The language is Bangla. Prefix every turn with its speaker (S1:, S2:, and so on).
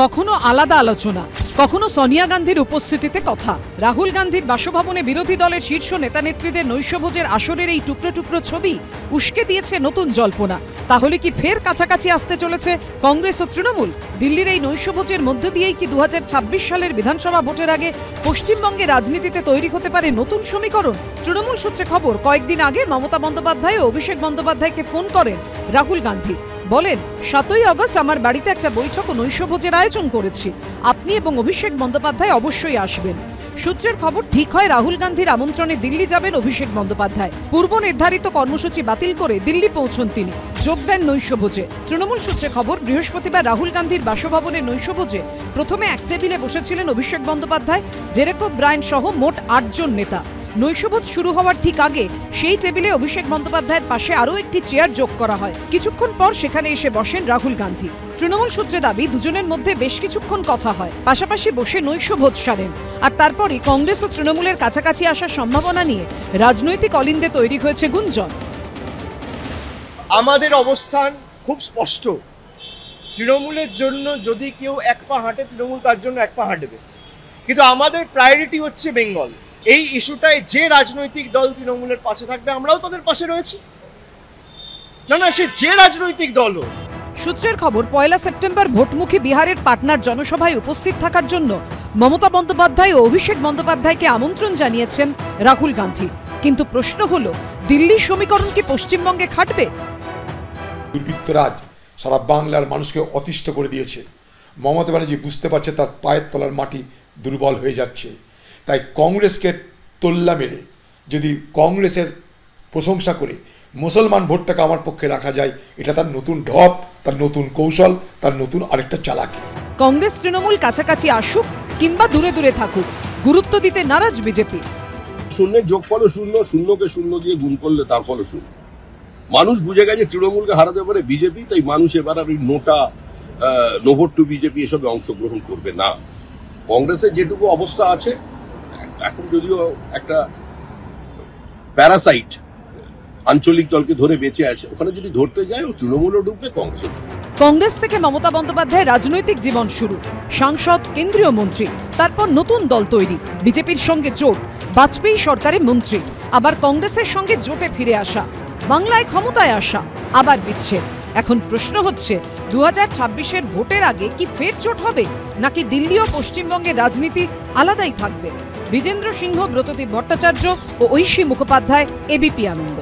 S1: কখনো আলাদা আলোচনা, কখনো সোনিয়া গান্ধীর উপস্থিতিতে কথা। রাহুল গান্ধীর বাসভবনে বিরোধী দলের শীর্ষ নেতা নেত্রীদের নৈশভোজের আসরের এই টুকরো টুকরো ছবি উস্কে দিয়েছে নতুন জল্পনা। তাহলে কি ফের কাছাকাছি আসতে চলেছে কংগ্রেস ও তৃণমূল? দিল্লির এই নৈশভোজের মধ্য দিয়েই কি 2026 সালের বিধানসভা ভোটের আগে পশ্চিমবঙ্গে রাজনীতিতে তৈরি হতে পারে নতুন সমীকরণ? তৃণমূল সূত্রে খবর, কয়েকদিন আগে মমতা বন্দ্যোপাধ্যায় ও অভিষেক বন্দ্যোপাধ্যায়কে ফোন করেন রাহুল গান্ধী। বলেন, 7ই আগস্ট আমার বাড়িতে একটা বৈঠক ও নৈশভোজের আয়োজন করেছি, আপনি এবং অভিষেক বন্দ্যোপাধ্যায় অবশ্যই আসবেন। সূত্রের খবর, ঠিক হয় রাহুল গান্ধীর আমন্ত্রণে দিল্লি যাবেন অভিষেক বন্দ্যোপাধ্যায়। পূর্ব নির্ধারিত কর্মসূচি বাতিল করে দিল্লি পৌঁছন তিনি, যোগ দেন নৈশভোজে। তৃণমূল সূত্রে খবর, বৃহস্পতিবার রাহুল গান্ধীর বাসভবনের নৈশভোজে প্রথমে এক টেবিলে বসেছিলেন অভিষেক বন্দ্যোপাধ্যায়, জেরেকব ব্রায়ান সহ মোট 8 জন নেতা। নৈশভোজ শুরু হওয়ার ঠিক আগে সেই টেবিলে অভিষেক বন্দ্যোপাধ্যায়ের পাশে আরও একটি চেয়ার যোগ করা হয়। কিছুক্ষণ পর সেখানে এসে বসেন রাহুল গান্ধী। তৃণমূল সূত্রে দাবি, দুজনের মধ্যে বেশ কিছুক্ষণ কথা হয়, পাশাপাশি বসে নৈশভোজ সারেন। আর তারপরই কংগ্রেস ও তৃণমূলের কাছাকাছি আসার সম্ভাবনা নিয়ে রাজনৈতিক অলিন্দে তৈরি হয়েছে গুঞ্জন।
S2: আমাদের অবস্থান খুব স্পষ্ট, তৃণমূলের জন্য যদি কেউ এক পা হাঁটে, তৃণমূল তার জন্য এক পা হাঁটবে, কিন্তু আমাদের প্রায়োরিটি হচ্ছে বেঙ্গল। এই ইস্যুটায় যে রাজনৈতিক দল তৃণমূলের পাশে থাকবে, আমরাও তাদের পাশে রয়েছি। না, সে যে রাজনৈতিক দল হোক।
S1: সূত্রের খবর, 1 সেপ্টেম্বর ভোটমুখী বিহারের পাটনার জনসভায় উপস্থিত থাকার জন্য মমতা বন্দ্যোপাধ্যায় ও অভিষেক বন্দ্যোপাধ্যায়কে আমন্ত্রণ জানিয়েছেন রাহুল গান্ধী। কিন্তু প্রশ্ন হলো, দিল্লির সমীকরণ কি পশ্চিমবঙ্গে খাটবে?
S3: দুর্বৃত্তরাজ সারা বাংলার মানুষকে অতিষ্ঠ করে দিয়েছে। মমতা ব্যানার্জি বুঝতে পারছে তার পায়ের তলার মাটি দুর্বল হয়ে যাচ্ছে। তাই কংগ্রেসকে তোল্লা মেরে যদি কংগ্রেসের প্রশংসা করে মুসলমান ভোটটাকে আমার পক্ষে রাখা যায়, এটা তার নতুন ঢপ, তার নতুন কৌশল, তার নতুন আরেকটা চালাকি।
S1: কংগ্রেস তৃণমূল কাছাকাছি আসুক কিংবা দূরে দূরে থাকুক, গুরুত্ব দিতে নারাজ বিজেপি।
S4: শূন্যের যোগফল শূন্য, শূন্যকে শূন্য দিয়ে গুণ করলে তার ফল শূন্য। মানুষ বুঝে গেছে তৃণমূলকে হারাতে পারে বিজেপি, তাই মানুষ এবার আর ওই নো ভোট টু বিজেপি এসবে অংশগ্রহণ করবে না। কংগ্রেসের যেটুকু অবস্থা আছে এখন, যদিও একটা প্যারাসাইট আঞ্চলিক দলকে ধরে বেঁচে আছে, ওখানে যদি ধরতে যায় ও তৃণমূলও ডুববে, কংগ্রেস।
S1: কংগ্রেস থেকে মমতা বন্দ্যোপাধ্যায় রাজনৈতিক জীবন শুরু, সাংসদ, কেন্দ্রীয় মন্ত্রী, তারপর নতুন দল তৈরি, বিজেপির সঙ্গে জোট, বাজপেয়ী সরকারের মন্ত্রী, আবার কংগ্রেসের সঙ্গে জোটে ফিরে আসা, বাংলায় ক্ষমতায় আসা, আবার বিচ্ছেদ। এখন প্রশ্ন হচ্ছে, 2026-এর ভোটের আগে কি ফের জোট হবে, নাকি দিল্লি ও পশ্চিমবঙ্গের রাজনীতি আলাদাই থাকবে? বিজেন্দ্র সিংহ, ব্রতদীপ ভট্টাচার্য ও ঐশী মুখোপাধ্যায়, এবিপি আনন্দ।